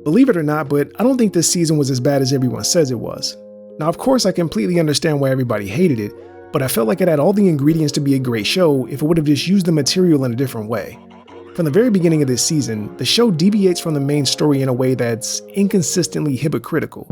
Believe it or not, but I don't think this season was as bad as everyone says it was. Now, of course, I completely understand why everybody hated it, but I felt like it had all the ingredients to be a great show if it would have just used the material in a different way. From the very beginning of this season, the show deviates from the main story in a way that's inconsistently hypocritical.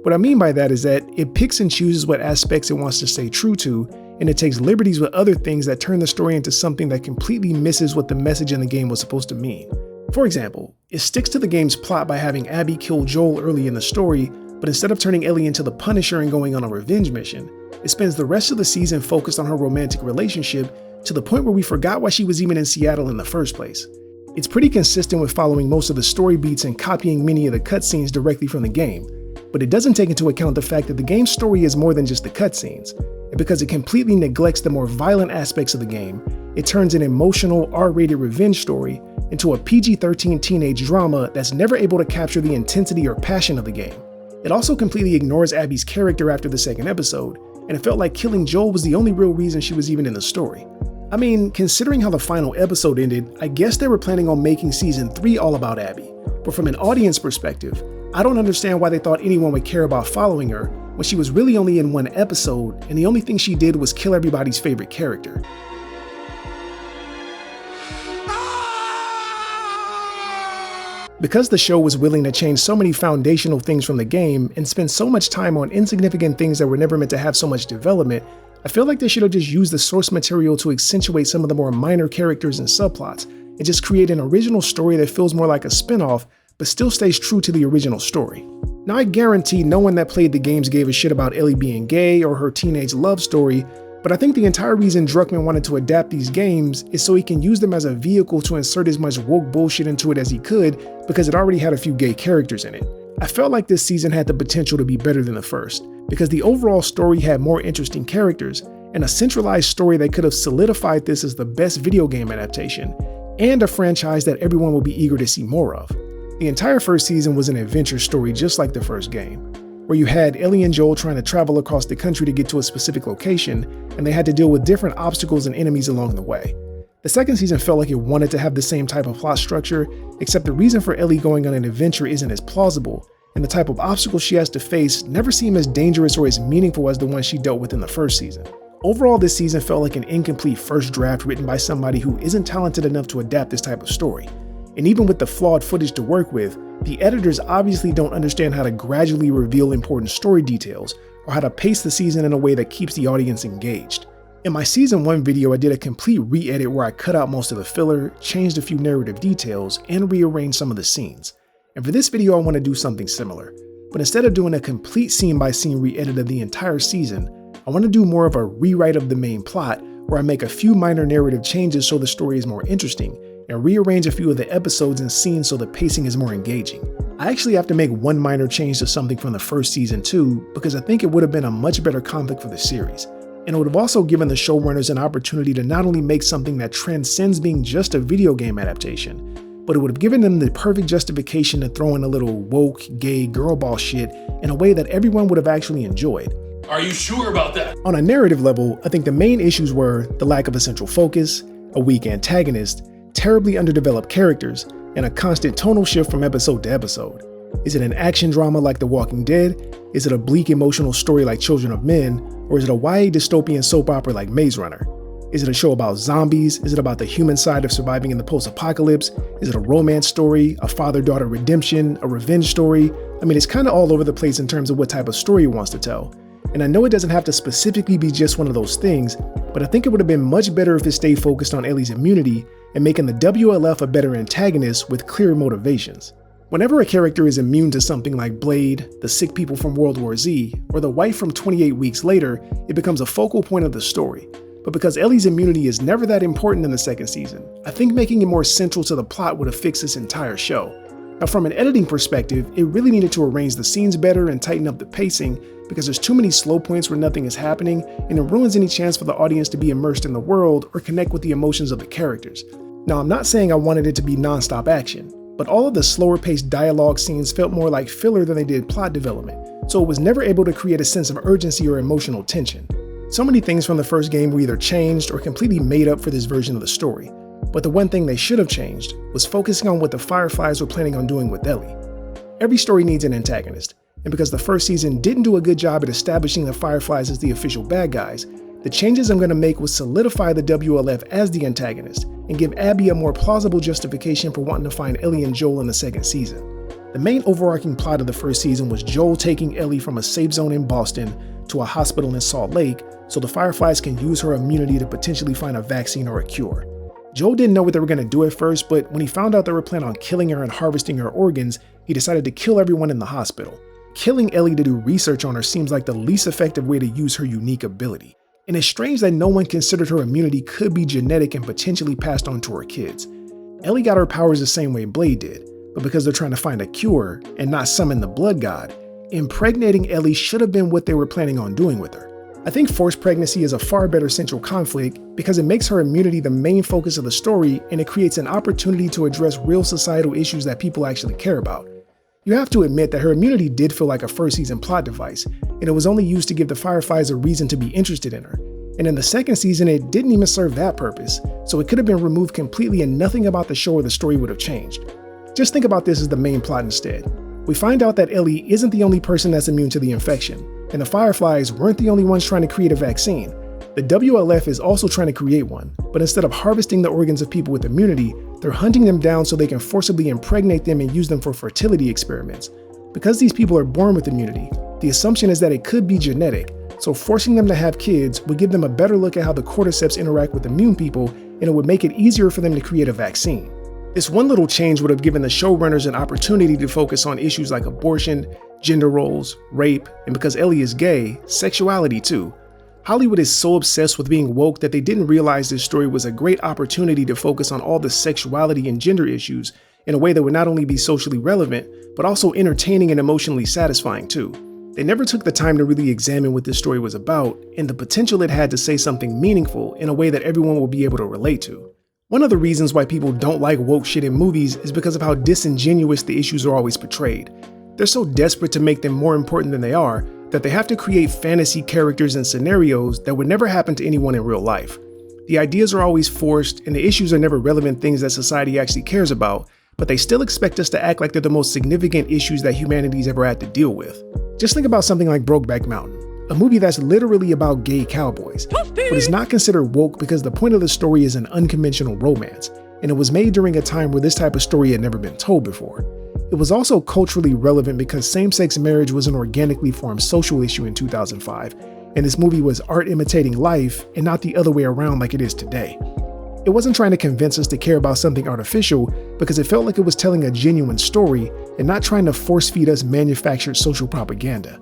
What I mean by that is that it picks and chooses what aspects it wants to stay true to, and it takes liberties with other things that turn the story into something that completely misses what the message in the game was supposed to mean. For example, it sticks to the game's plot by having Abby kill Joel early in the story, but instead of turning Ellie into the Punisher and going on a revenge mission, it spends the rest of the season focused on her romantic relationship to the point where we forgot why she was even in Seattle in the first place. It's pretty consistent with following most of the story beats and copying many of the cutscenes directly from the game, but it doesn't take into account the fact that the game's story is more than just the cutscenes, and because it completely neglects the more violent aspects of the game, it turns an emotional R-rated revenge story into a PG-13 teenage drama that's never able to capture the intensity or passion of the game. It also completely ignores Abby's character after the second episode, and it felt like killing Joel was the only real reason she was even in the story. I mean, considering how the final episode ended, I guess they were planning on making season 3 all about Abby, but from an audience perspective, I don't understand why they thought anyone would care about following her when she was really only in one episode and the only thing she did was kill everybody's favorite character. Because the show was willing to change so many foundational things from the game and spend so much time on insignificant things that were never meant to have so much development, I feel like they should have just used the source material to accentuate some of the more minor characters and subplots, and just create an original story that feels more like a spin-off, but still stays true to the original story. Now, I guarantee no one that played the games gave a shit about Ellie being gay or her teenage love story, but I think the entire reason Druckmann wanted to adapt these games is so he can use them as a vehicle to insert as much woke bullshit into it as he could, because it already had a few gay characters in it. I felt like this season had the potential to be better than the first, because the overall story had more interesting characters, and a centralized story that could have solidified this as the best video game adaptation, and a franchise that everyone will be eager to see more of. The entire first season was an adventure story just like the first game, where you had Ellie and Joel trying to travel across the country to get to a specific location, and they had to deal with different obstacles and enemies along the way. The second season felt like it wanted to have the same type of plot structure, except the reason for Ellie going on an adventure isn't as plausible, and the type of obstacles she has to face never seem as dangerous or as meaningful as the ones she dealt with in the first season. Overall, this season felt like an incomplete first draft written by somebody who isn't talented enough to adapt this type of story. And even with the flawed footage to work with, the editors obviously don't understand how to gradually reveal important story details, or how to pace the season in a way that keeps the audience engaged. In my season 1 video, I did a complete re-edit where I cut out most of the filler, changed a few narrative details, and rearranged some of the scenes. And for this video, I want to do something similar. But instead of doing a complete scene-by-scene re-edit of the entire season, I want to do more of a rewrite of the main plot, where I make a few minor narrative changes so the story is more interesting, and rearrange a few of the episodes and scenes so the pacing is more engaging. I actually have to make one minor change to something from the first season too, because I think it would have been a much better conflict for the series. And it would have also given the showrunners an opportunity to not only make something that transcends being just a video game adaptation, but it would have given them the perfect justification to throw in a little woke, gay, girlball shit in a way that everyone would have actually enjoyed. Are you sure about that? On a narrative level, I think the main issues were the lack of a central focus, a weak antagonist, terribly underdeveloped characters, and a constant tonal shift from episode to episode. Is it an action drama like The Walking Dead? Is it a bleak emotional story like Children of Men? Or is it a YA dystopian soap opera like Maze Runner? Is it a show about zombies? Is it about the human side of surviving in the post-apocalypse? Is it a romance story, a father-daughter redemption, a revenge story? I mean, it's kind of all over the place in terms of what type of story it wants to tell. And I know it doesn't have to specifically be just one of those things, but I think it would have been much better if it stayed focused on Ellie's immunity and making the WLF a better antagonist with clear motivations. Whenever a character is immune to something like Blade, the sick people from World War Z, or the wife from 28 Weeks Later, it becomes a focal point of the story. But because Ellie's immunity is never that important in the second season, I think making it more central to the plot would have fixed this entire show. Now, from an editing perspective, it really needed to arrange the scenes better and tighten up the pacing, because there's too many slow points where nothing is happening, and it ruins any chance for the audience to be immersed in the world or connect with the emotions of the characters. Now, I'm not saying I wanted it to be non-stop action, but all of the slower paced dialogue scenes felt more like filler than they did plot development, so it was never able to create a sense of urgency or emotional tension. So many things from the first game were either changed or completely made up for this version of the story, but the one thing they should have changed was focusing on what the Fireflies were planning on doing with Ellie. Every story needs an antagonist, and because the first season didn't do a good job at establishing the Fireflies as the official bad guys, the changes I'm going to make will solidify the WLF as the antagonist and give Abby a more plausible justification for wanting to find Ellie and Joel in the second season. The main overarching plot of the first season was Joel taking Ellie from a safe zone in Boston to a hospital in Salt Lake so the Fireflies can use her immunity to potentially find a vaccine or a cure. Joel didn't know what they were going to do at first, but when he found out they were planning on killing her and harvesting her organs, he decided to kill everyone in the hospital. Killing Ellie to do research on her seems like the least effective way to use her unique ability. And it's strange that no one considered her immunity could be genetic and potentially passed on to her kids. Ellie got her powers the same way Blade did, but because they're trying to find a cure and not summon the blood god, impregnating Ellie should have been what they were planning on doing with her. I think forced pregnancy is a far better central conflict because it makes her immunity the main focus of the story and it creates an opportunity to address real societal issues that people actually care about. You have to admit that her immunity did feel like a first season plot device, and it was only used to give the Fireflies a reason to be interested in her. And in the second season, it didn't even serve that purpose, so it could have been removed completely and nothing about the show or the story would have changed. Just think about this as the main plot instead. We find out that Ellie isn't the only person that's immune to the infection, and the Fireflies weren't the only ones trying to create a vaccine. The WLF is also trying to create one, but instead of harvesting the organs of people with immunity, they're hunting them down so they can forcibly impregnate them and use them for fertility experiments. Because these people are born with immunity, the assumption is that it could be genetic, so forcing them to have kids would give them a better look at how the cordyceps interact with immune people, and it would make it easier for them to create a vaccine. This one little change would have given the showrunners an opportunity to focus on issues like abortion, gender roles, rape, and because Ellie is gay, sexuality too. Hollywood is so obsessed with being woke that they didn't realize this story was a great opportunity to focus on all the sexuality and gender issues in a way that would not only be socially relevant, but also entertaining and emotionally satisfying too. They never took the time to really examine what this story was about and the potential it had to say something meaningful in a way that everyone will be able to relate to. One of the reasons why people don't like woke shit in movies is because of how disingenuous the issues are always portrayed. They're so desperate to make them more important than they are that they have to create fantasy characters and scenarios that would never happen to anyone in real life. The ideas are always forced and the issues are never relevant things that society actually cares about, but they still expect us to act like they're the most significant issues that humanity's ever had to deal with. Just think about something like Brokeback Mountain, a movie that's literally about gay cowboys, but is not considered woke because the point of the story is an unconventional romance, and it was made during a time where this type of story had never been told before. It was also culturally relevant because same-sex marriage was an organically formed social issue in 2005, and this movie was art imitating life and not the other way around like it is today. It wasn't trying to convince us to care about something artificial because it felt like it was telling a genuine story and not trying to force-feed us manufactured social propaganda.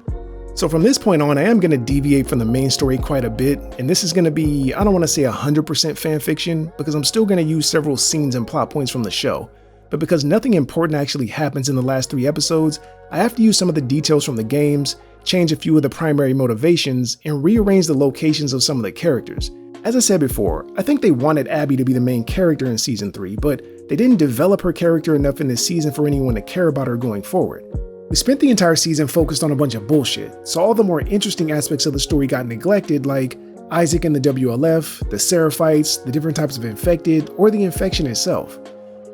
So from this point on, I am going to deviate from the main story quite a bit, and this is going to be, I don't want to say 100% fanfiction because I'm still going to use several scenes and plot points from the show. But because nothing important actually happens in the last 3 episodes, I have to use some of the details from the games, change a few of the primary motivations, and rearrange the locations of some of the characters. As I said before, I think they wanted Abby to be the main character in Season 3, but they didn't develop her character enough in this season for anyone to care about her going forward. We spent the entire season focused on a bunch of bullshit, so all the more interesting aspects of the story got neglected, like Isaac and the WLF, the Seraphites, the different types of infected, or the infection itself.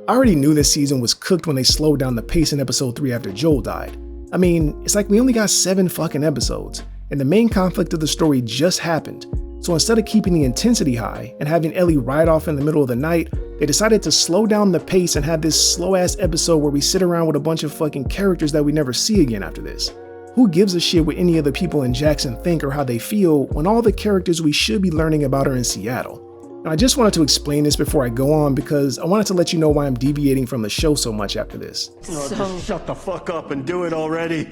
I already knew this season was cooked when they slowed down the pace in episode 3 after Joel died. I mean, it's like we only got 7 fucking episodes, and the main conflict of the story just happened. So instead of keeping the intensity high and having Ellie ride off in the middle of the night, they decided to slow down the pace and have this slow ass episode where we sit around with a bunch of fucking characters that we never see again after this. Who gives a shit what any of the people in Jackson think or how they feel when all the characters we should be learning about are in Seattle? Now, I just wanted to explain this before I go on because I wanted to let you know why I'm deviating from the show so much after this. Just shut the fuck up and do it already.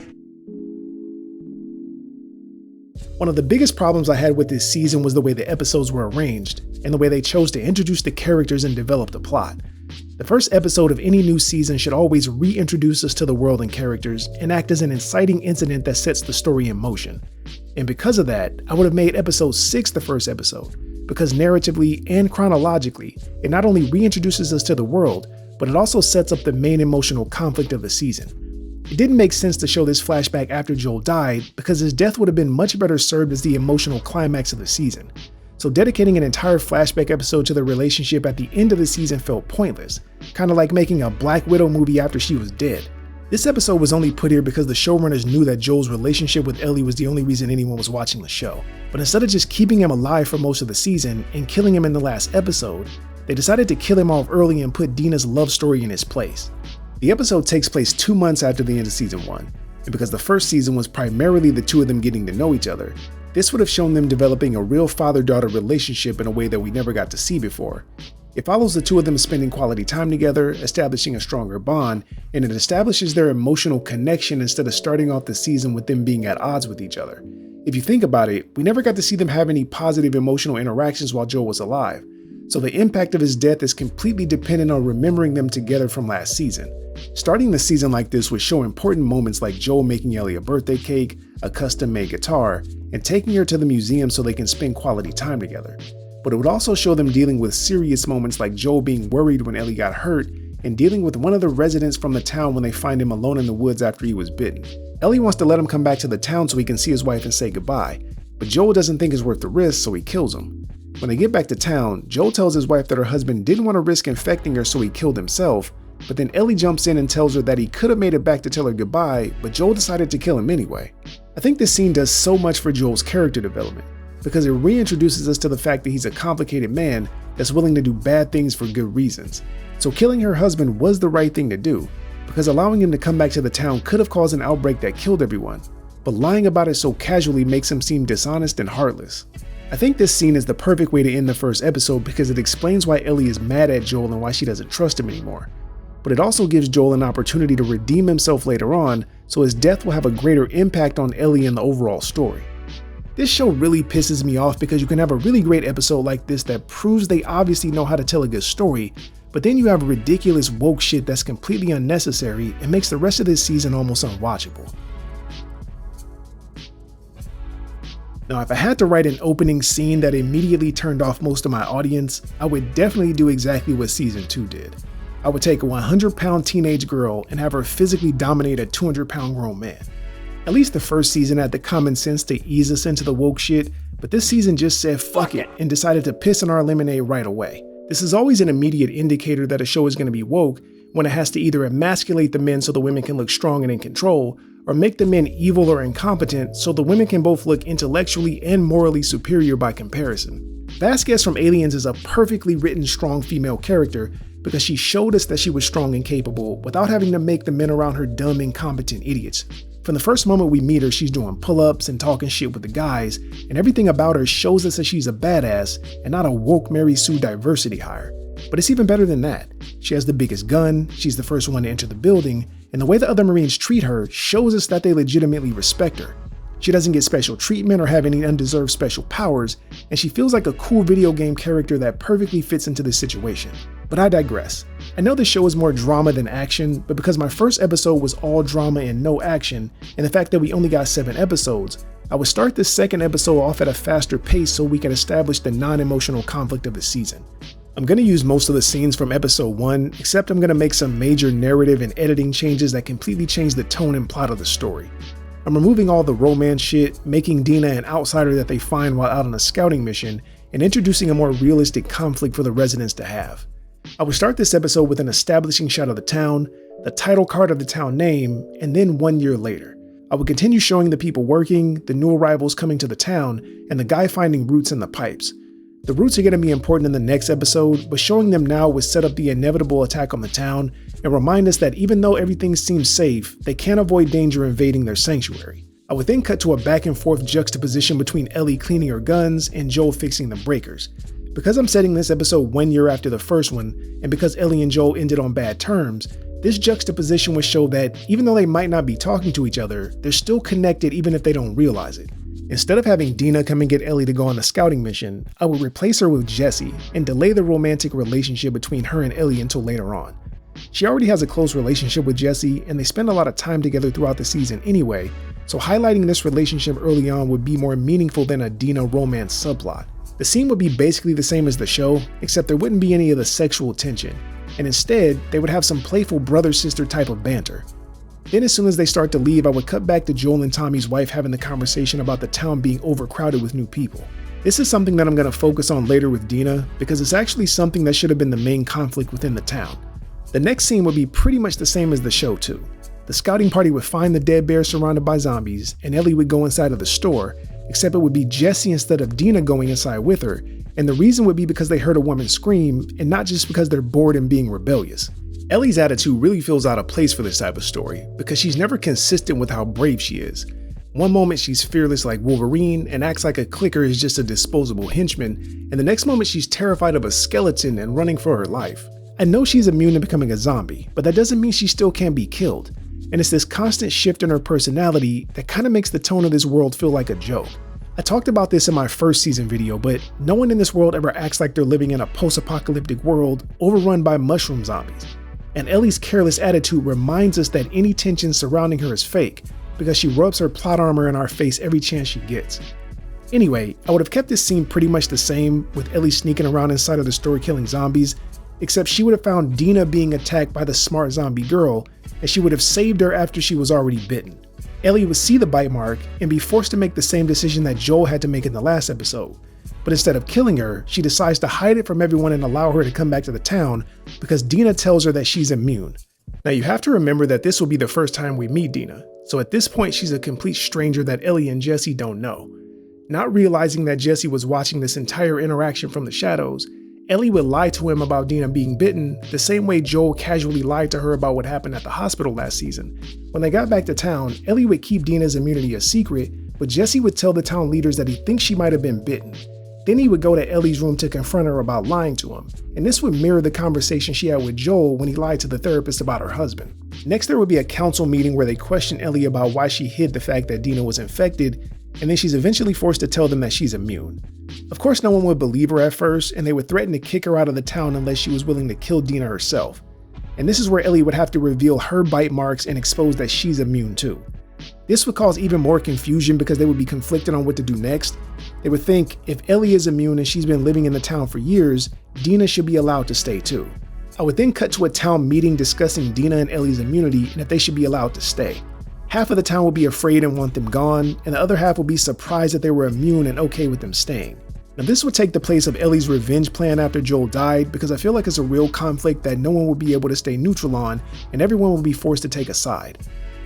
One of the biggest problems I had with this season was the way the episodes were arranged and the way they chose to introduce the characters and develop the plot. The first episode of any new season should always reintroduce us to the world and characters and act as an inciting incident that sets the story in motion. And because of that, I would have made episode 6 the first episode, because narratively and chronologically, it not only reintroduces us to the world, but it also sets up the main emotional conflict of the season. It didn't make sense to show this flashback after Joel died because his death would have been much better served as the emotional climax of the season. So dedicating an entire flashback episode to the relationship at the end of the season felt pointless, kind of like making a Black Widow movie after she was dead. This episode was only put here because the showrunners knew that Joel's relationship with Ellie was the only reason anyone was watching the show. But instead of just keeping him alive for most of the season and killing him in the last episode, they decided to kill him off early and put Dina's love story in his place. The episode takes place 2 months after the end of season 1, and because the first season was primarily the two of them getting to know each other, this would have shown them developing a real father-daughter relationship in a way that we never got to see before. It follows the two of them spending quality time together, establishing a stronger bond, and it establishes their emotional connection instead of starting off the season with them being at odds with each other. If you think about it, we never got to see them have any positive emotional interactions while Joel was alive, so the impact of his death is completely dependent on remembering them together from last season. Starting the season like this would show important moments like Joel making Ellie a birthday cake, a custom-made guitar, and taking her to the museum so they can spend quality time together. But it would also show them dealing with serious moments like Joel being worried when Ellie got hurt and dealing with one of the residents from the town when they find him alone in the woods after he was bitten. Ellie wants to let him come back to the town so he can see his wife and say goodbye, but Joel doesn't think it's worth the risk, so he kills him. When they get back to town, Joel tells his wife that her husband didn't want to risk infecting her, so he killed himself, but then Ellie jumps in and tells her that he could have made it back to tell her goodbye, but Joel decided to kill him anyway. I think this scene does so much for Joel's character development, because it reintroduces us to the fact that he's a complicated man that's willing to do bad things for good reasons. So killing her husband was the right thing to do, because allowing him to come back to the town could have caused an outbreak that killed everyone, but lying about it so casually makes him seem dishonest and heartless. I think this scene is the perfect way to end the first episode because it explains why Ellie is mad at Joel and why she doesn't trust him anymore. But it also gives Joel an opportunity to redeem himself later on, so his death will have a greater impact on Ellie and the overall story. This show really pisses me off because you can have a really great episode like this that proves they obviously know how to tell a good story, but then you have ridiculous woke shit that's completely unnecessary and makes the rest of this season almost unwatchable. Now, if I had to write an opening scene that immediately turned off most of my audience, I would definitely do exactly what season 2 did. I would take a 100-pound teenage girl and have her physically dominate a 200-pound grown man. At least the first season had the common sense to ease us into the woke shit, but this season just said fuck it and decided to piss in our lemonade right away. This is always an immediate indicator that a show is going to be woke when it has to either emasculate the men so the women can look strong and in control, or make the men evil or incompetent so the women can both look intellectually and morally superior by comparison. Vasquez from Aliens is a perfectly written strong female character because she showed us that she was strong and capable without having to make the men around her dumb, incompetent idiots. From the first moment we meet her, she's doing pull-ups and talking shit with the guys, and everything about her shows us that she's a badass and not a woke Mary Sue diversity hire. But it's even better than that. She has the biggest gun, she's the first one to enter the building, and the way the other Marines treat her shows us that they legitimately respect her. She doesn't get special treatment or have any undeserved special powers, and she feels like a cool video game character that perfectly fits into this situation. But I digress. I know this show is more drama than action, but because my first episode was all drama and no action, and the fact that we only got 7 episodes, I would start this second episode off at a faster pace so we can establish the non-emotional conflict of the season. I'm going to use most of the scenes from episode 1, except I'm going to make some major narrative and editing changes that completely change the tone and plot of the story. I'm removing all the romance shit, making Dina an outsider that they find while out on a scouting mission, and introducing a more realistic conflict for the residents to have. I would start this episode with an establishing shot of the town, the title card of the town name, and then 1 year later. I would continue showing the people working, the new arrivals coming to the town, and the guy finding roots in the pipes. The roots are going to be important in the next episode, but showing them now would set up the inevitable attack on the town and remind us that even though everything seems safe, they can't avoid danger invading their sanctuary. I would then cut to a back and forth juxtaposition between Ellie cleaning her guns and Joel fixing the breakers. Because I'm setting this episode 1 year after the first one, and because Ellie and Joel ended on bad terms, this juxtaposition would show that even though they might not be talking to each other, they're still connected even if they don't realize it. Instead of having Dina come and get Ellie to go on a scouting mission, I would replace her with Jesse and delay the romantic relationship between her and Ellie until later on. She already has a close relationship with Jesse, and they spend a lot of time together throughout the season anyway, so highlighting this relationship early on would be more meaningful than a Dina romance subplot. The scene would be basically the same as the show, except there wouldn't be any of the sexual tension, and instead, they would have some playful brother-sister type of banter. Then as soon as they start to leave, I would cut back to Joel and Tommy's wife having the conversation about the town being overcrowded with new people. This is something that I'm going to focus on later with Dina, because it's actually something that should have been the main conflict within the town. The next scene would be pretty much the same as the show too. The scouting party would find the dead bear surrounded by zombies, and Ellie would go inside of the store, except it would be Jesse instead of Dina going inside with her, and the reason would be because they heard a woman scream, and not just because they're bored and being rebellious. Ellie's attitude really feels out of place for this type of story, because she's never consistent with how brave she is. One moment she's fearless like Wolverine and acts like a clicker is just a disposable henchman, and the next moment she's terrified of a skeleton and running for her life. I know she's immune to becoming a zombie, but that doesn't mean she still can't be killed. And it's this constant shift in her personality that kind of makes the tone of this world feel like a joke. I talked about this in my first season video, but no one in this world ever acts like they're living in a post-apocalyptic world overrun by mushroom zombies. And Ellie's careless attitude reminds us that any tension surrounding her is fake, because she rubs her plot armor in our face every chance she gets. Anyway, I would have kept this scene pretty much the same, with Ellie sneaking around inside of the store killing zombies, except she would have found Dina being attacked by the smart zombie girl, and she would have saved her after she was already bitten. Ellie would see the bite mark and be forced to make the same decision that Joel had to make in the last episode. But instead of killing her, she decides to hide it from everyone and allow her to come back to the town because Dina tells her that she's immune. Now you have to remember that this will be the first time we meet Dina, so at this point she's a complete stranger that Ellie and Jesse don't know. Not realizing that Jesse was watching this entire interaction from the shadows, Ellie would lie to him about Dina being bitten the same way Joel casually lied to her about what happened at the hospital last season. When they got back to town, Ellie would keep Dina's immunity a secret, but Jesse would tell the town leaders that he thinks she might have been bitten. Then he would go to Ellie's room to confront her about lying to him, and this would mirror the conversation she had with Joel when he lied to the therapist about her husband. Next, there would be a council meeting where they question Ellie about why she hid the fact that Dina was infected, and then she's eventually forced to tell them that she's immune. Of course, no one would believe her at first, and they would threaten to kick her out of the town unless she was willing to kill Dina herself. And this is where Ellie would have to reveal her bite marks and expose that she's immune too. This would cause even more confusion because they would be conflicted on what to do next. They would think if Ellie is immune and she's been living in the town for years, Dina should be allowed to stay too. I would then cut to a town meeting discussing Dina and Ellie's immunity and if they should be allowed to stay. Half of the town would be afraid and want them gone, and the other half would be surprised that they were immune and okay with them staying. Now this would take the place of Ellie's revenge plan after Joel died, because I feel like it's a real conflict that no one would be able to stay neutral on, and everyone would be forced to take a side.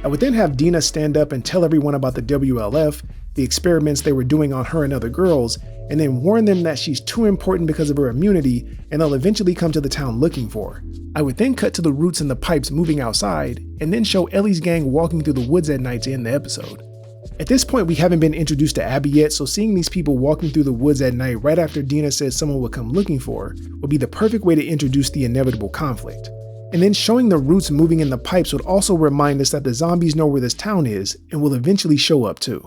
I would then have Dina stand up and tell everyone about the WLF, the experiments they were doing on her and other girls, and then warn them that she's too important because of her immunity, and they'll eventually come to the town looking for her. I would then cut to the Roots and the Pipes moving outside, and then show Ellie's gang walking through the woods at night to end the episode. At this point, we haven't been introduced to Abby yet, so seeing these people walking through the woods at night right after Dina said someone would come looking for her would be the perfect way to introduce the inevitable conflict. And then showing the Roots moving in the pipes would also remind us that the zombies know where this town is and will eventually show up too.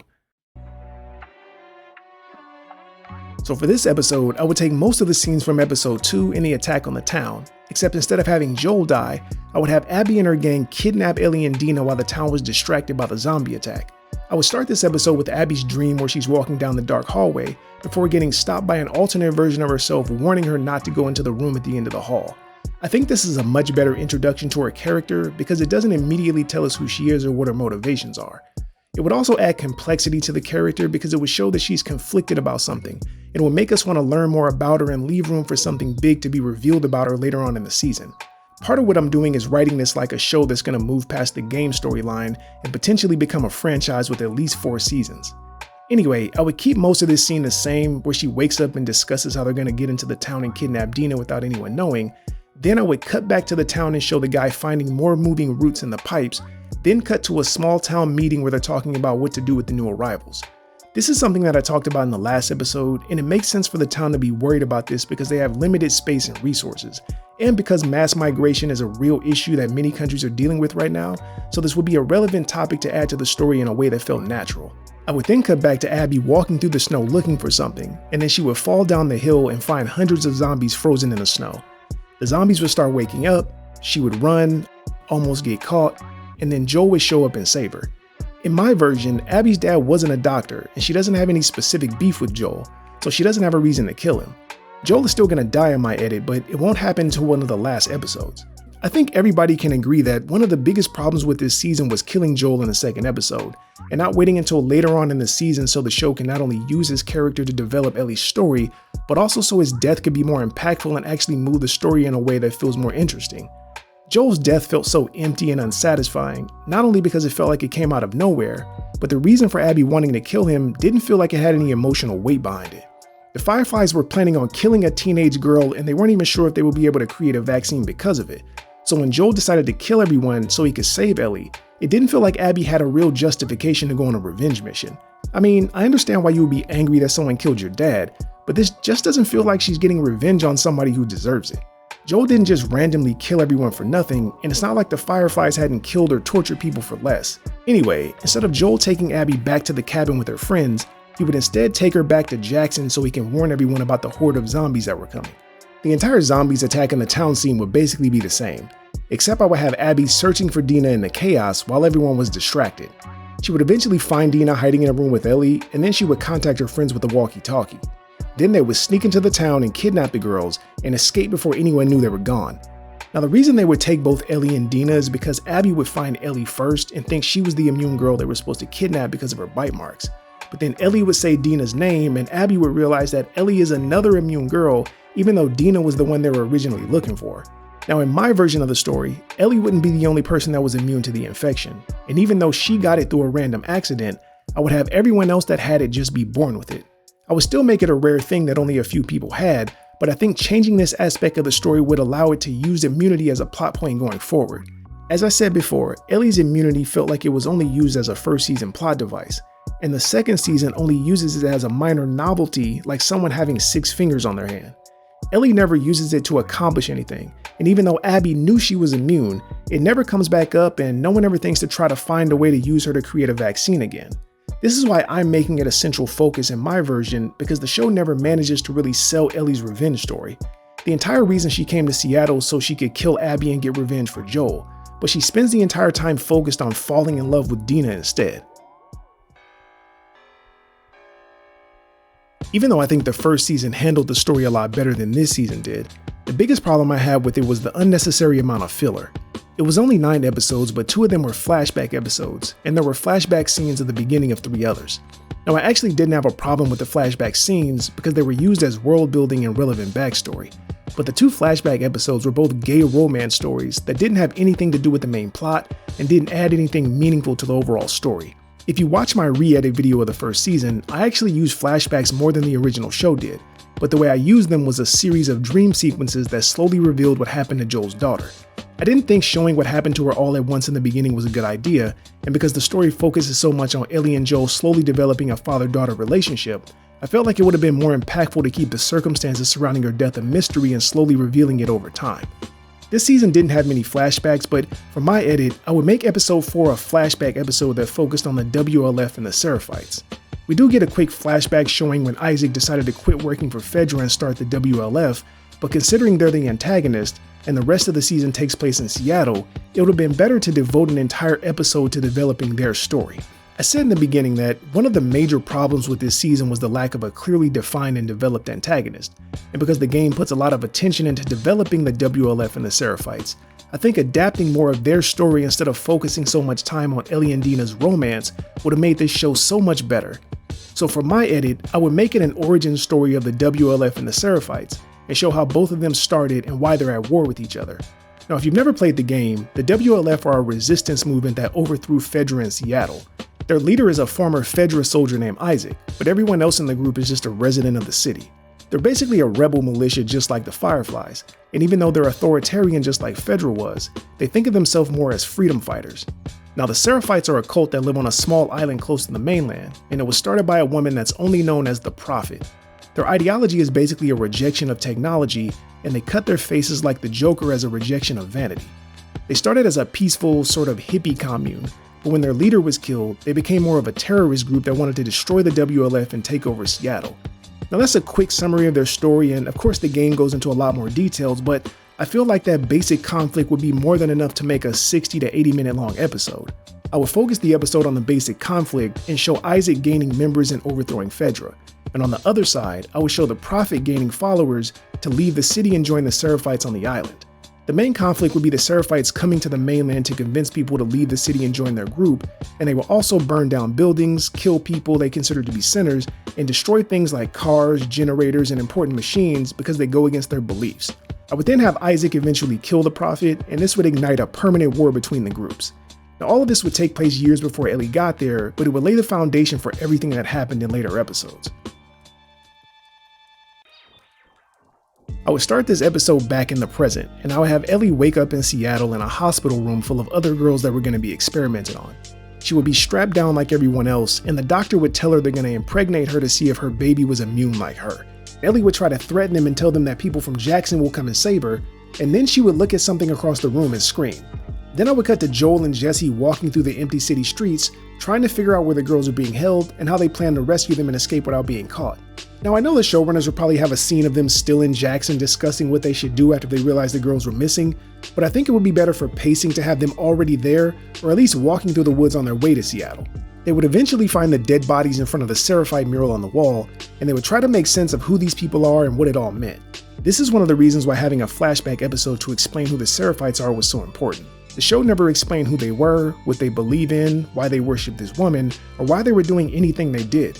So for this episode, I would take most of the scenes from episode 2 in the attack on the town, except instead of having Joel die, I would have Abby and her gang kidnap Ellie and Dina while the town was distracted by the zombie attack. I would start this episode with Abby's dream where she's walking down the dark hallway before getting stopped by an alternate version of herself warning her not to go into the room at the end of the hall. I think this is a much better introduction to her character because it doesn't immediately tell us who she is or what her motivations are. It would also add complexity to the character because it would show that she's conflicted about something. It would make us want to learn more about her and leave room for something big to be revealed about her later on in the season. Part of what I'm doing is writing this like a show that's going to move past the game storyline and potentially become a franchise with at least 4 seasons. Anyway, I would keep most of this scene the same, where she wakes up and discusses how they're going to get into the town and kidnap Dina without anyone knowing. Then I would cut back to the town and show the guy finding more moving roots in the pipes, then cut to a small town meeting where they're talking about what to do with the new arrivals. This is something that I talked about in the last episode, and it makes sense for the town to be worried about this because they have limited space and resources, and because mass migration is a real issue that many countries are dealing with right now, so this would be a relevant topic to add to the story in a way that felt natural. I would then cut back to Abby walking through the snow looking for something, and then she would fall down the hill and find hundreds of zombies frozen in the snow. The zombies would start waking up, she would run, almost get caught, and then Joel would show up and save her. In my version, Abby's dad wasn't a doctor, and she doesn't have any specific beef with Joel, so she doesn't have a reason to kill him. Joel is still gonna die in my edit, but it won't happen until one of the last episodes. I think everybody can agree that one of the biggest problems with this season was killing Joel in the second episode, and not waiting until later on in the season so the show can not only use his character to develop Ellie's story, but also so his death could be more impactful and actually move the story in a way that feels more interesting. Joel's death felt so empty and unsatisfying, not only because it felt like it came out of nowhere, but the reason for Abby wanting to kill him didn't feel like it had any emotional weight behind it. The Fireflies were planning on killing a teenage girl, and they weren't even sure if they would be able to create a vaccine because of it. So when Joel decided to kill everyone so he could save Ellie, it didn't feel like Abby had a real justification to go on a revenge mission. I mean, I understand why you would be angry that someone killed your dad, but this just doesn't feel like she's getting revenge on somebody who deserves it. Joel didn't just randomly kill everyone for nothing, and it's not like the Fireflies hadn't killed or tortured people for less. Anyway, instead of Joel taking Abby back to the cabin with her friends, he would instead take her back to Jackson so he can warn everyone about the horde of zombies that were coming. The entire zombies attacking the town scene would basically be the same, except I would have Abby searching for Dina in the chaos while everyone was distracted. She would eventually find Dina hiding in a room with Ellie, and then she would contact her friends with a walkie-talkie. Then they would sneak into the town and kidnap the girls and escape before anyone knew they were gone. Now the reason they would take both Ellie and Dina is because Abby would find Ellie first and think she was the immune girl they were supposed to kidnap because of her bite marks. But then Ellie would say Dina's name and Abby would realize that Ellie is another immune girl, even though Dina was the one they were originally looking for. Now in my version of the story, Ellie wouldn't be the only person that was immune to the infection, and even though she got it through a random accident, I would have everyone else that had it just be born with it. I would still make it a rare thing that only a few people had, but I think changing this aspect of the story would allow it to use immunity as a plot point going forward. As I said before, Ellie's immunity felt like it was only used as a first season plot device, and the second season only uses it as a minor novelty, like someone having 6 fingers on their hand. Ellie never uses it to accomplish anything, and even though Abby knew she was immune, it never comes back up and no one ever thinks to try to find a way to use her to create a vaccine again. This is why I'm making it a central focus in my version, because the show never manages to really sell Ellie's revenge story. The entire reason she came to Seattle so she could kill Abby and get revenge for Joel, but she spends the entire time focused on falling in love with Dina instead. Even though I think the first season handled the story a lot better than this season did, the biggest problem I had with it was the unnecessary amount of filler. It was only 9 episodes, but 2 of them were flashback episodes, and there were flashback scenes at the beginning of 3 others. Now I actually didn't have a problem with the flashback scenes because they were used as world building and relevant backstory, but the 2 flashback episodes were both gay romance stories that didn't have anything to do with the main plot and didn't add anything meaningful to the overall story. If you watch my re-edit video of the first season, I actually used flashbacks more than the original show did, but the way I used them was a series of dream sequences that slowly revealed what happened to Joel's daughter. I didn't think showing what happened to her all at once in the beginning was a good idea, and because the story focuses so much on Ellie and Joel slowly developing a father-daughter relationship, I felt like it would have been more impactful to keep the circumstances surrounding her death a mystery and slowly revealing it over time. This season didn't have many flashbacks, but for my edit, I would make episode 4 a flashback episode that focused on the WLF and the Seraphites. We do get a quick flashback showing when Isaac decided to quit working for Fedra and start the WLF, but considering they're the antagonist, and the rest of the season takes place in Seattle, it would have been better to devote an entire episode to developing their story. I said in the beginning that one of the major problems with this season was the lack of a clearly defined and developed antagonist, and because the game puts a lot of attention into developing the WLF and the Seraphites, I think adapting more of their story instead of focusing so much time on Ellie and Dina's romance would have made this show so much better. So for my edit, I would make it an origin story of the WLF and the Seraphites, and show how both of them started and why they're at war with each other. Now if you've never played the game, the WLF are a resistance movement that overthrew Fedra in Seattle. Their leader is a former Fedra soldier named Isaac, but everyone else in the group is just a resident of the city. They're basically a rebel militia just like the Fireflies, and even though they're authoritarian just like Fedra was, they think of themselves more as freedom fighters. Now the Seraphites are a cult that live on a small island close to the mainland, and it was started by a woman that's only known as the Prophet. Their ideology is basically a rejection of technology, and they cut their faces like the Joker as a rejection of vanity. They started as a peaceful, sort of hippie commune, but when their leader was killed, they became more of a terrorist group that wanted to destroy the WLF and take over Seattle. Now that's a quick summary of their story, and of course the game goes into a lot more details, but I feel like that basic conflict would be more than enough to make a 60 to 80 minute long episode. I would focus the episode on the basic conflict and show Isaac gaining members and overthrowing Fedra. And on the other side, I would show the Prophet gaining followers to leave the city and join the Seraphites on the island. The main conflict would be the Seraphites coming to the mainland to convince people to leave the city and join their group, and they will also burn down buildings, kill people they consider to be sinners, and destroy things like cars, generators, and important machines because they go against their beliefs. I would then have Isaac eventually kill the prophet, and this would ignite a permanent war between the groups. Now, all of this would take place years before Ellie got there, but it would lay the foundation for everything that happened in later episodes. I would start this episode back in the present, and I would have Ellie wake up in Seattle in a hospital room full of other girls that were going to be experimented on. She would be strapped down like everyone else, and the doctor would tell her they're going to impregnate her to see if her baby was immune like her. Ellie would try to threaten them and tell them that people from Jackson will come and save her, and then she would look at something across the room and scream. Then I would cut to Joel and Jesse walking through the empty city streets, trying to figure out where the girls are being held and how they plan to rescue them and escape without being caught. Now, I know the showrunners will probably have a scene of them still in Jackson discussing what they should do after they realize the girls were missing, but I think it would be better for pacing to have them already there, or at least walking through the woods on their way to Seattle. They would eventually find the dead bodies in front of the Seraphite mural on the wall, and they would try to make sense of who these people are and what it all meant. This is one of the reasons why having a flashback episode to explain who the Seraphites are was so important. The show never explained who they were, what they believe in, why they worship this woman, or why they were doing anything they did.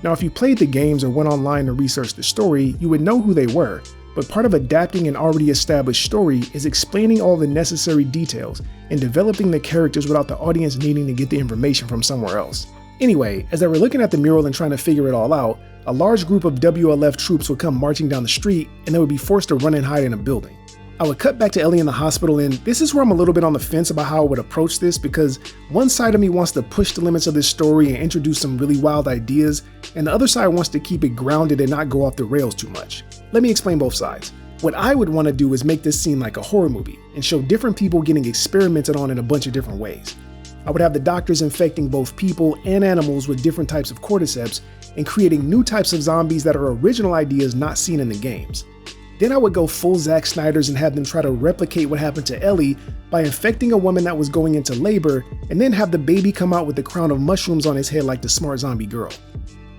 Now, if you played the games or went online to research the story, you would know who they were, but part of adapting an already established story is explaining all the necessary details and developing the characters without the audience needing to get the information from somewhere else. Anyway, as they were looking at the mural and trying to figure it all out, a large group of WLF troops would come marching down the street, and they would be forced to run and hide in a building. I would cut back to Ellie in the hospital, and this is where I'm a little bit on the fence about how I would approach this, because one side of me wants to push the limits of this story and introduce some really wild ideas, and the other side wants to keep it grounded and not go off the rails too much. Let me explain both sides. What I would want to do is make this seem like a horror movie and show different people getting experimented on in a bunch of different ways. I would have the doctors infecting both people and animals with different types of cordyceps and creating new types of zombies that are original ideas not seen in the games. Then I would go full Zack Snyder's and have them try to replicate what happened to Ellie by infecting a woman that was going into labor, and then have the baby come out with the crown of mushrooms on his head like the smart zombie girl.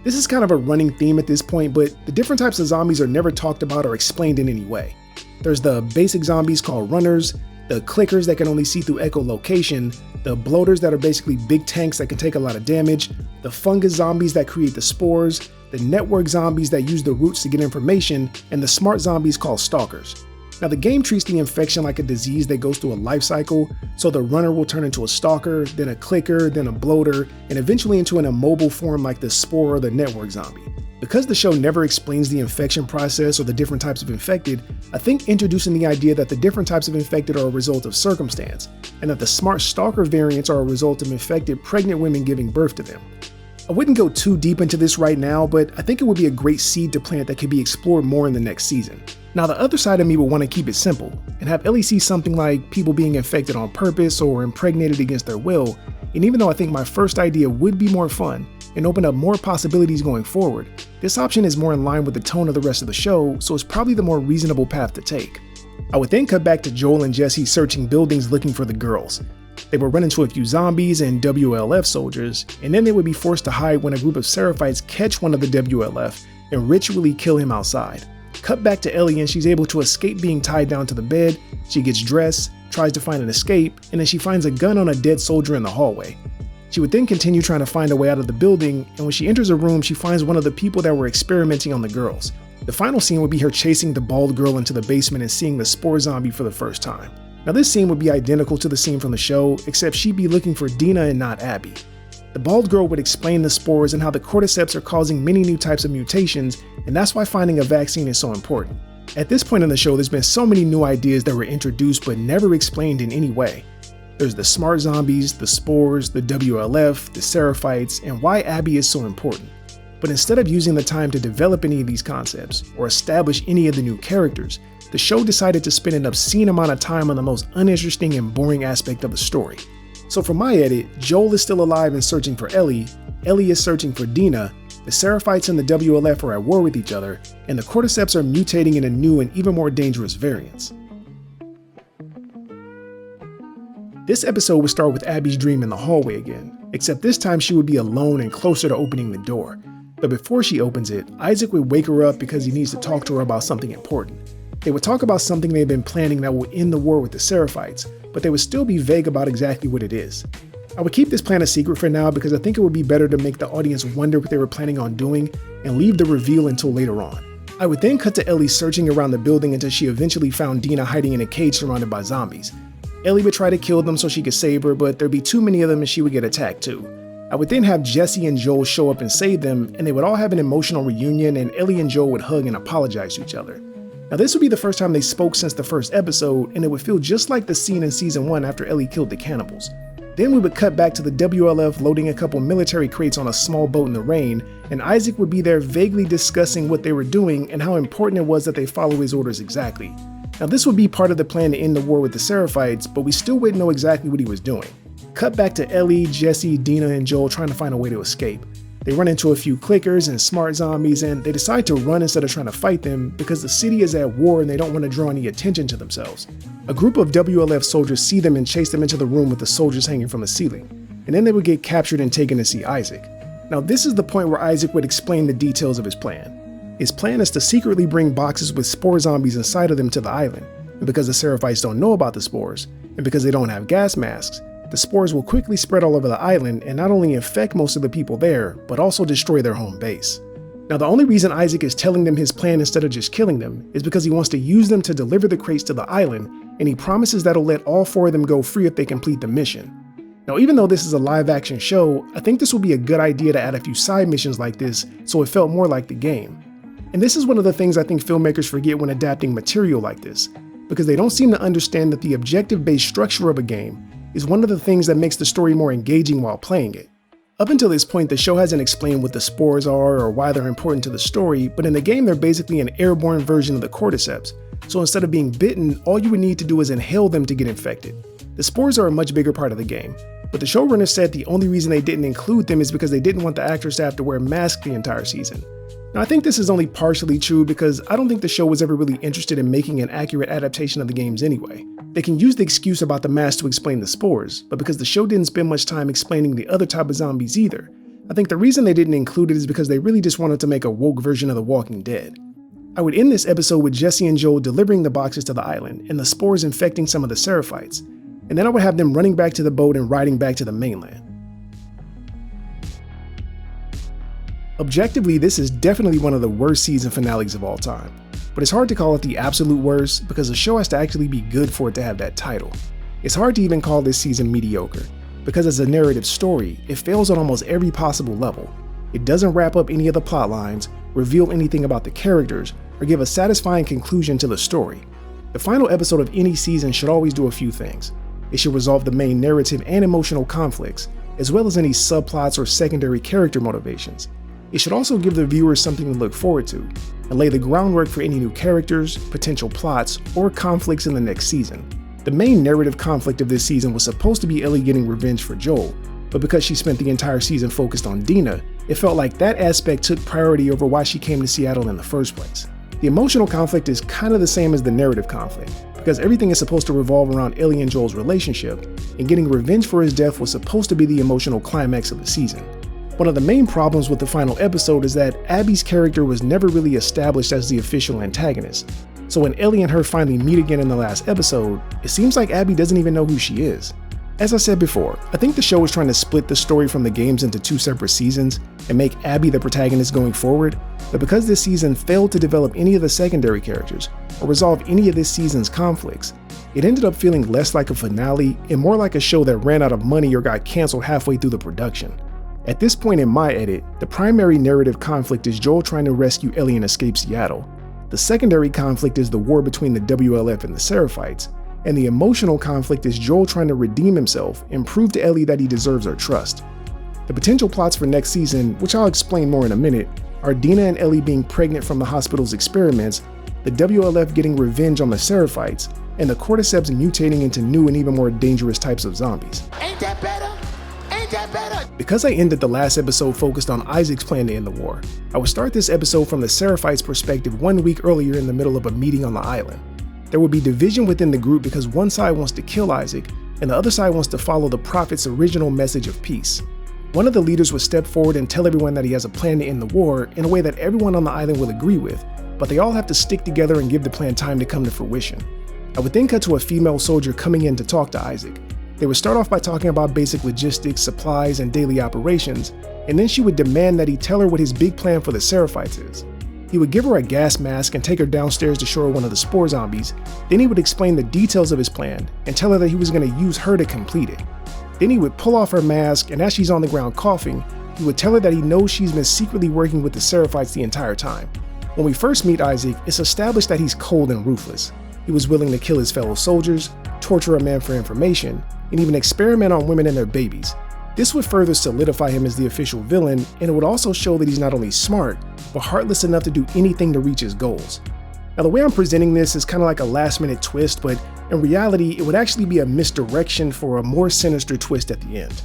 This is kind of a running theme at this point, but the different types of zombies are never talked about or explained in any way. There's the basic zombies called runners, the clickers that can only see through echolocation, the bloaters that are basically big tanks that can take a lot of damage, the fungus zombies that create the spores, the network zombies that use the roots to get information, and the smart zombies called stalkers. Now, the game treats the infection like a disease that goes through a life cycle, so the runner will turn into a stalker, then a clicker, then a bloater, and eventually into an immobile form like the spore or the network zombie. Because the show never explains the infection process or the different types of infected, I think introducing the idea that the different types of infected are a result of circumstance, and that the smart stalker variants are a result of infected pregnant women giving birth to them. I wouldn't go too deep into this right now, but I think it would be a great seed to plant that could be explored more in the next season. Now, the other side of me would want to keep it simple and have Ellie see something like people being infected on purpose or impregnated against their will, and even though I think my first idea would be more fun and open up more possibilities going forward, this option is more in line with the tone of the rest of the show, so it's probably the more reasonable path to take. I would then cut back to Joel and Jesse searching buildings looking for the girls. They would run into a few zombies and WLF soldiers, and then they would be forced to hide when a group of Seraphites catch one of the WLF and ritually kill him outside. Cut back to Ellie and she's able to escape being tied down to the bed. She gets dressed, tries to find an escape, and then she finds a gun on a dead soldier in the hallway. She would then continue trying to find a way out of the building, and when she enters a room, she finds one of the people that were experimenting on the girls. The final scene would be her chasing the bald girl into the basement and seeing the spore zombie for the first time. Now, this scene would be identical to the scene from the show, except she'd be looking for Dina and not Abby. The bald girl would explain the spores and how the cordyceps are causing many new types of mutations, and that's why finding a vaccine is so important. At this point in the show, there's been so many new ideas that were introduced but never explained in any way. There's the smart zombies, the spores, the WLF, the Seraphites, and why Abby is so important. But instead of using the time to develop any of these concepts or establish any of the new characters, the show decided to spend an obscene amount of time on the most uninteresting and boring aspect of the story. So for my edit, Joel is still alive and searching for Ellie, Ellie is searching for Dina, the Seraphites and the WLF are at war with each other, and the cordyceps are mutating into new and even more dangerous variants. This episode would start with Abby's dream in the hallway again, except this time she would be alone and closer to opening the door. But before she opens it, Isaac would wake her up because he needs to talk to her about something important. They would talk about something they've been planning that will end the war with the Seraphites, but they would still be vague about exactly what it is. I would keep this plan a secret for now because I think it would be better to make the audience wonder what they were planning on doing and leave the reveal until later on. I would then cut to Ellie searching around the building until she eventually found Dina hiding in a cage surrounded by zombies. Ellie would try to kill them so she could save her, but there'd be too many of them and she would get attacked too. I would then have Jesse and Joel show up and save them, and they would all have an emotional reunion, and Ellie and Joel would hug and apologize to each other. Now this would be the first time they spoke since the first episode, and it would feel just like the scene in season 1 after Ellie killed the cannibals. Then we would cut back to the WLF loading a couple military crates on a small boat in the rain, and Isaac would be there vaguely discussing what they were doing and how important it was that they follow his orders exactly. Now this would be part of the plan to end the war with the Seraphites, but we still wouldn't know exactly what he was doing. Cut back to Ellie, Jesse, Dina, and Joel trying to find a way to escape. They run into a few clickers and smart zombies, and they decide to run instead of trying to fight them because the city is at war and they don't want to draw any attention to themselves. A group of WLF soldiers see them and chase them into the room with the soldiers hanging from the ceiling, and then they would get captured and taken to see Isaac. Now this is the point where Isaac would explain the details of his plan. His plan is to secretly bring boxes with spore zombies inside of them to the island, and because the Seraphites don't know about the spores, and because they don't have gas masks, the spores will quickly spread all over the island and not only infect most of the people there, but also destroy their home base. Now the only reason Isaac is telling them his plan instead of just killing them is because he wants to use them to deliver the crates to the island, and he promises that he'll let all 4 of them go free if they complete the mission. Now even though this is a live action show, I think this would be a good idea to add a few side missions like this so it felt more like the game. And this is one of the things I think filmmakers forget when adapting material like this, because they don't seem to understand that the objective-based structure of a game is one of the things that makes the story more engaging while playing it. Up until this point, the show hasn't explained what the spores are or why they're important to the story, but in the game they're basically an airborne version of the cordyceps, so instead of being bitten, all you would need to do is inhale them to get infected. The spores are a much bigger part of the game, but the showrunner said the only reason they didn't include them is because they didn't want the actors to have to wear masks the entire season. Now I think this is only partially true because I don't think the show was ever really interested in making an accurate adaptation of the games anyway. They can use the excuse about the mask to explain the spores, but because the show didn't spend much time explaining the other type of zombies either, I think the reason they didn't include it is because they really just wanted to make a woke version of The Walking Dead. I would end this episode with Jesse and Joel delivering the boxes to the island and the spores infecting some of the Seraphites, and then I would have them running back to the boat and riding back to the mainland. Objectively, this is definitely one of the worst season finales of all time, but it's hard to call it the absolute worst because the show has to actually be good for it to have that title. It's hard to even call this season mediocre, because as a narrative story, it fails on almost every possible level. It doesn't wrap up any of the plot lines, reveal anything about the characters, or give a satisfying conclusion to the story. The final episode of any season should always do a few things. It should resolve the main narrative and emotional conflicts, as well as any subplots or secondary character motivations. It should also give the viewers something to look forward to, and lay the groundwork for any new characters, potential plots, or conflicts in the next season. The main narrative conflict of this season was supposed to be Ellie getting revenge for Joel, but because she spent the entire season focused on Dina, it felt like that aspect took priority over why she came to Seattle in the first place. The emotional conflict is kind of the same as the narrative conflict, because everything is supposed to revolve around Ellie and Joel's relationship, and getting revenge for his death was supposed to be the emotional climax of the season. One of the main problems with the final episode is that Abby's character was never really established as the official antagonist. So when Ellie and her finally meet again in the last episode, it seems like Abby doesn't even know who she is. As I said before, I think the show is trying to split the story from the games into 2 separate seasons and make Abby the protagonist going forward, but because this season failed to develop any of the secondary characters or resolve any of this season's conflicts, it ended up feeling less like a finale and more like a show that ran out of money or got canceled halfway through the production. At this point in my edit, the primary narrative conflict is Joel trying to rescue Ellie and escape Seattle. The secondary conflict is the war between the WLF and the Seraphites, and the emotional conflict is Joel trying to redeem himself and prove to Ellie that he deserves her trust. The potential plots for next season, which I'll explain more in a minute, are Dina and Ellie being pregnant from the hospital's experiments, the WLF getting revenge on the Seraphites, and the cordyceps mutating into new and even more dangerous types of zombies. Ain't that better? Ain't that better? Because I ended the last episode focused on Isaac's plan to end the war, I would start this episode from the Seraphites' perspective 1 week earlier in the middle of a meeting on the island. There would be division within the group because one side wants to kill Isaac, and the other side wants to follow the prophet's original message of peace. One of the leaders would step forward and tell everyone that he has a plan to end the war in a way that everyone on the island will agree with, but they all have to stick together and give the plan time to come to fruition. I would then cut to a female soldier coming in to talk to Isaac. They would start off by talking about basic logistics, supplies, and daily operations, and then she would demand that he tell her what his big plan for the Seraphites is. He would give her a gas mask and take her downstairs to show her one of the spore zombies. Then he would explain the details of his plan and tell her that he was going to use her to complete it. Then he would pull off her mask, and as she's on the ground coughing, he would tell her that he knows she's been secretly working with the Seraphites the entire time. When we first meet Isaac, it's established that he's cold and ruthless. He was willing to kill his fellow soldiers, torture a man for information, and even experiment on women and their babies. This would further solidify him as the official villain, and it would also show that he's not only smart, but heartless enough to do anything to reach his goals. Now, the way I'm presenting this is kind of like a last-minute twist, but in reality, it would actually be a misdirection for a more sinister twist at the end.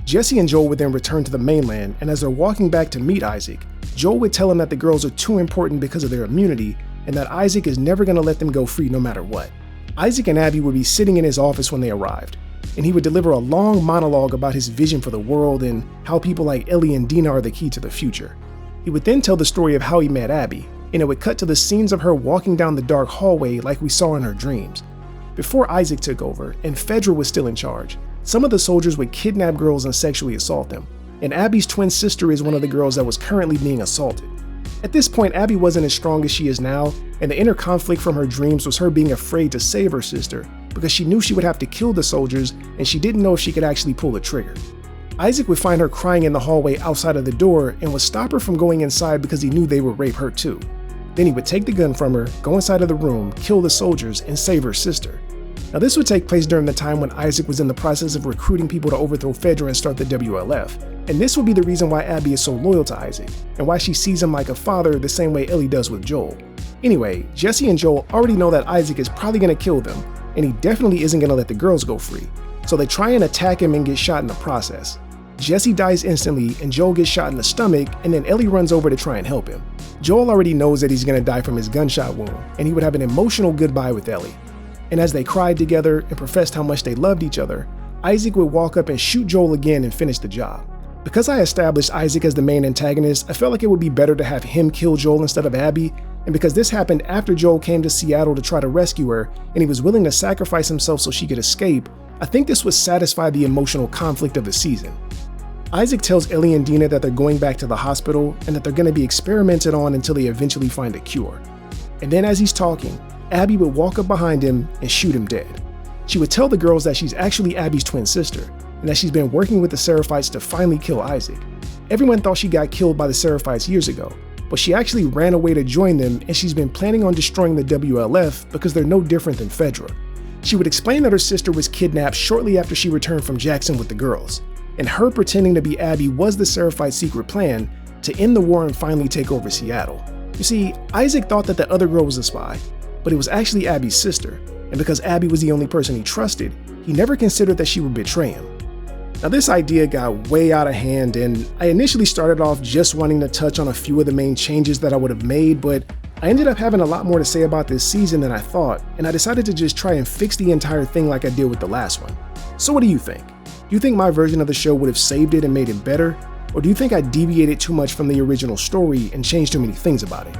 Jesse and Joel would then return to the mainland, and as they're walking back to meet Isaac, Joel would tell him that the girls are too important because of their immunity, and that Isaac is never going to let them go free no matter what. Isaac and Abby would be sitting in his office when they arrived, and he would deliver a long monologue about his vision for the world and how people like Ellie and Dina are the key to the future. He would then tell the story of how he met Abby, and it would cut to the scenes of her walking down the dark hallway like we saw in her dreams. Before Isaac took over, and Fedra was still in charge, some of the soldiers would kidnap girls and sexually assault them, and Abby's twin sister is one of the girls that was currently being assaulted. At this point, Abby wasn't as strong as she is now, and the inner conflict from her dreams was her being afraid to save her sister because she knew she would have to kill the soldiers and she didn't know if she could actually pull the trigger. Isaac would find her crying in the hallway outside of the door and would stop her from going inside because he knew they would rape her too. Then he would take the gun from her, go inside of the room, kill the soldiers, and save her sister. Now, this would take place during the time when Isaac was in the process of recruiting people to overthrow Fedra and start the WLF. And this would be the reason why Abby is so loyal to Isaac, and why she sees him like a father the same way Ellie does with Joel. Anyway, Jesse and Joel already know that Isaac is probably going to kill them, and he definitely isn't going to let the girls go free. So they try and attack him and get shot in the process. Jesse dies instantly, and Joel gets shot in the stomach, and then Ellie runs over to try and help him. Joel already knows that he's going to die from his gunshot wound, and he would have an emotional goodbye with Ellie. And as they cried together and professed how much they loved each other, Isaac would walk up and shoot Joel again and finish the job. Because I established Isaac as the main antagonist, I felt like it would be better to have him kill Joel instead of Abby, and because this happened after Joel came to Seattle to try to rescue her, and he was willing to sacrifice himself so she could escape, I think this would satisfy the emotional conflict of the season. Isaac tells Ellie and Dina that they're going back to the hospital and that they're going to be experimented on until they eventually find a cure. And then as he's talking, Abby would walk up behind him and shoot him dead. She would tell the girls that she's actually Abby's twin sister, and that she's been working with the Seraphites to finally kill Isaac. Everyone thought she got killed by the Seraphites years ago, but she actually ran away to join them, and she's been planning on destroying the WLF because they're no different than Fedra. She would explain that her sister was kidnapped shortly after she returned from Jackson with the girls, and her pretending to be Abby was the Seraphite secret plan to end the war and finally take over Seattle. You see, Isaac thought that the other girl was a spy, but it was actually Abby's sister, and because Abby was the only person he trusted, he never considered that she would betray him. Now, this idea got way out of hand, and I initially started off just wanting to touch on a few of the main changes that I would have made, but I ended up having a lot more to say about this season than I thought, and I decided to just try and fix the entire thing like I did with the last one. So what do you think? Do you think my version of the show would have saved it and made it better? Or do you think I deviated too much from the original story and changed too many things about it?